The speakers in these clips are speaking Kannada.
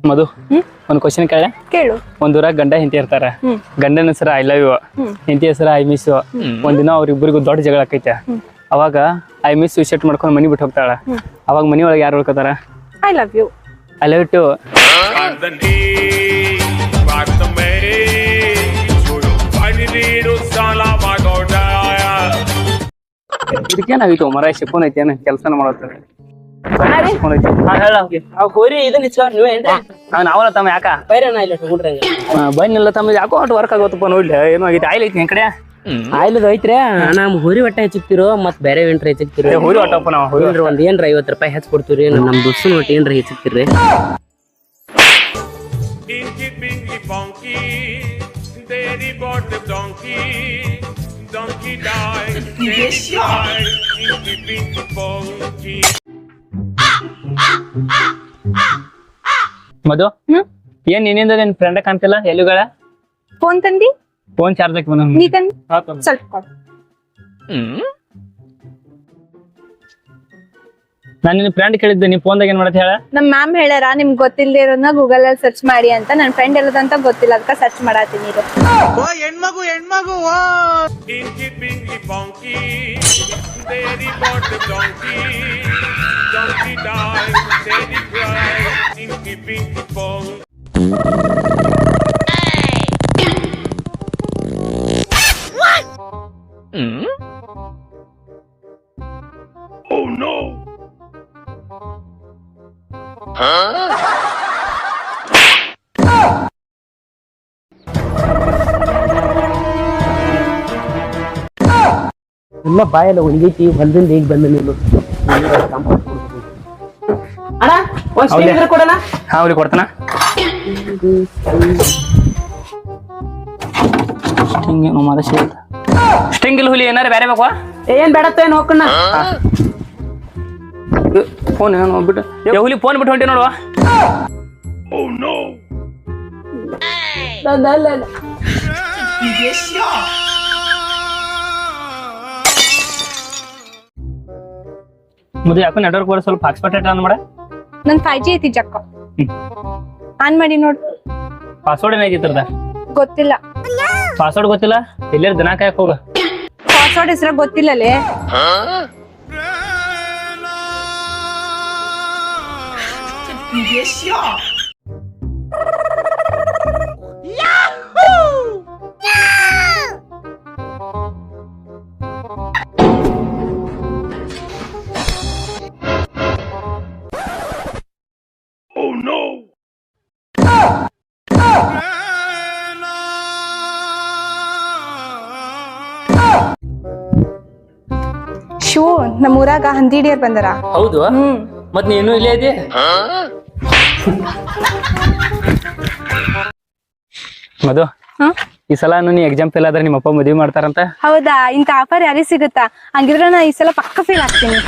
ಮಧು ಒಂದ್ ಕ್ವಶನ್ ಕೇಳು. ಒಂದೂರಾಗ ಗಂಡ ಹೆಂಡತಿ ಇರ್ತಾರ. ಗಂಡನ ಹೆಸರು ಐ ಲವ್ ಯು, ಹೆಂಡತಿ ಹೆಸರು ಐ ಮಿಸ್ ಯು. ಒಂದಿನ ಅವ್ರಿಬ್ಬರಿಗೂ ದೊಡ್ಡ ಜಗಳ ಆಕೈತೆ. ಅವಾಗ ಐ ಮಿಸ್ ಯು ಸೆಟ್ ಮಾಡ್ಕೊಂಡು ಮನಿ ಬಿಟ್ಟು ಹೋಗ್ತಾಳ. ಅವಾಗ ಮನಿ ಒಳಗೆ ಯಾರು ಉಳ್ಕೋತಾರ? I love you. I love you too. ಇದಕ್ಕೇನಾಗಿತ್ತು ಮರ ಶಿಪ್ಪನ್ ಐತಿ ಏನ ಕೆಲ್ಸನ ಮಾಡತ್ತಾರೆ. ನಾವಲ್ಲ ತಮ್ಮ ಯಾಕ ಬನ್ನಿಲ್ಲ ತಮ್ಮ ಯಾಕೋ ಅಷ್ಟು ವರ್ಕ್ ಆಗೋತಪ್ಪ ನೋಡ್ಲಿ ಏನೋ ಆಗೈತಿ. ಆಯ್ಲ್ ಐತಿ ನಿನ್ ಕಡೆ ಆಯ್ಲದ ಐತ್ರಿ ನಮ್ ಹೋರಿ ಒಟ್ಟ ಹೆಚ್ಚಿಕ್ತಿರೋ ಮತ್ ಬೇರೆ ಏನ್ರ ಹೆಚ್ಚಿಕ್ತಿರೋ? ಹೋರಿ ಒಟ್ಟಪ್ಪ ನಾವು ಒಂದ್ ಏನ್ರ 50 ರೂಪಾಯಿ ಹೆಚ್ಚ್ ಕೊಡ್ತೀವ್ರಿ. ನಮ್ ದೋಸ್ತನ ಒಟ್ಟು ಏನ್ರ ಹೆಚ್ಚಿಕ್ತಿರ್ರಿ? ಮಧು ಏನ್ ನಿನ್ನಿಂದ ನಿನ್ ಫ್ರೆಂಡ್ ಕಾಣ್ತಿಲ್ಲ ಎಲ್ಲಿಗಳ? ಫೋನ್ ತಂದಿ? ಫೋನ್ ಚಾರ್ಜ್ ಹಾಕಿ ನೀ ತಂದಿ? ಸ್ವಲ್ಪ ಕೊಡು. ನಾನು ನಿನ್ ಫ್ರೆಂಡ್ ಕೇಳಿದ್ದೆ, ನೀ ಫೋನ್ದಾಗ ಏನ್ ಮಾಡತ್ತೆ ಹೇಳ? ನಮ್ ಮ್ಯಾಮ್ ಹೇಳ್ಯಾರ ನಿಮ್ಗೆ ಗೊತ್ತಿಲ್ಲದೆ ಇರೋದನ್ನ ಗೂಗಲ್ ಅಲ್ಲಿ ಸರ್ಚ್ ಮಾಡಿ ಅಂತ. ನನ್ ಫ್ರೆಂಡ್ ಎಲ್ಲದಂತ ಗೊತ್ತಿಲ್ಲ, ಅದಕ್ಕ ಸರ್ಚ್ ಮಾಡತ್ತೀನಿ. Oh no! ಎಲ್ಲ ಬಾಯಲ್ಲ ಒಣಗೈತಿ ಹೊಲದಿಂದ ಈಗ ಬಂದ ನೀನು. ಅಣ್ಣ ಒಂದ್ ಸ್ಟಿಂಗ್ ಕೊಡಲ್ಲ? ಹಾ ಅವ್ರಿಗೆ ಕೊಡ್ತಾನ. ಸ್ಟಿಂಗ್ ಇಲ್ಲ ಹುಲಿ ಏನಾರ ಬೇರೆ ಬೇಕು? ಏನ್ ಬೇಡತ್ತ ಏನ್ ಹೋಗ್ಕಣ್ಣ? ಫೋನ್ ಏನು ಬಿಟ್ಟು ಹುಲಿ ಫೋನ್ ಬಿಟ್ಟು ಹೊಂಟಿ ನೋಡುವ. Oh no! ಮುದ್ದು ಯಾಕೋ ನೆಟ್ವರ್ಕ್ ಬರೋ ಸ್ವಲ್ಪ ಹಾಕ್ಸ್ಪಾಟ್ ಆನ್ ಮಾಡ. ನನ್ 5G ಐತಿ ಜಕ್ಕ. ಆನ್ ಮಾಡಿ ನೋಡ್. ಪಾಸ್ವರ್ಡ್ ಏನೈತಿ ಇದ್ರದ? ಗೊತ್ತಿಲ್ಲ. ಪಾಸ್ವರ್ಡ್ ಗೊತ್ತಿಲ್ಲ? ಎಲ್ಲರ ದಿನ ಕಾಯಕ್ ಹೋಗ. ಪಾಸ್ವರ್ಡ್ ಹೆಸರ ಗೊತ್ತಿಲ್ಲಲೇ. Oh no! ಶೋ ನಮ್ಮೂರಾಗ ಹಂದಿಡಿಯರ್ ಬಂದಾರ. ಹೌದು ಮತ್ ನೀನು ಇಲ್ಲೇ ಇದ್ದೀ? ಮಧು ಈ ಸಲ ನೀ ಎಕ್ಸಾಮ್ ಫೇಲ್ ಆದ್ರೆ ನಿಮ್ಮ ಅಪ್ಪ ಮದುವೆ ಮಾಡ್ತಾರಂತ. ಹೌದಾ? ಇಂತ ಆಫರ್ ಯಾರಿಗೆ ಸಿಗುತ್ತಾ? ಹಂಗಿದ್ರೆ ನಾ ಈ ಸಲ ಪಕ್ಕ ಫೇಲ್ ಆಗ್ತೀನಿ.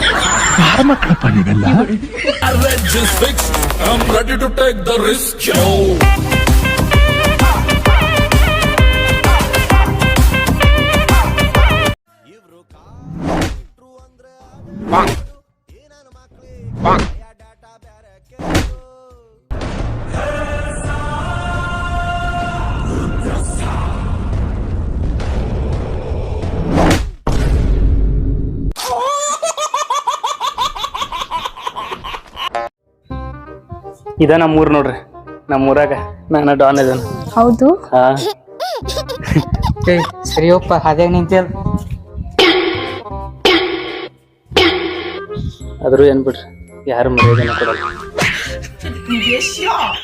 ಇದ ನಮ್ಮೂರ್ ನೋಡ್ರಿ. ನಮ್ಮೂರಾಗ ನಾನು ಡಾನ್ ಇದನ್. ಹೌದು? ಹಾ ಸರಿಯಪ್ಪ ಹಾದ್ಯಾಗ ನಿಂತೇಳ. ಆದ್ರೂ ಏನ್ ಬಿಡ್ರಿ, ಯಾರು ಮರ್ಯಾದೆನ ಕೊಡಲ್ಲ.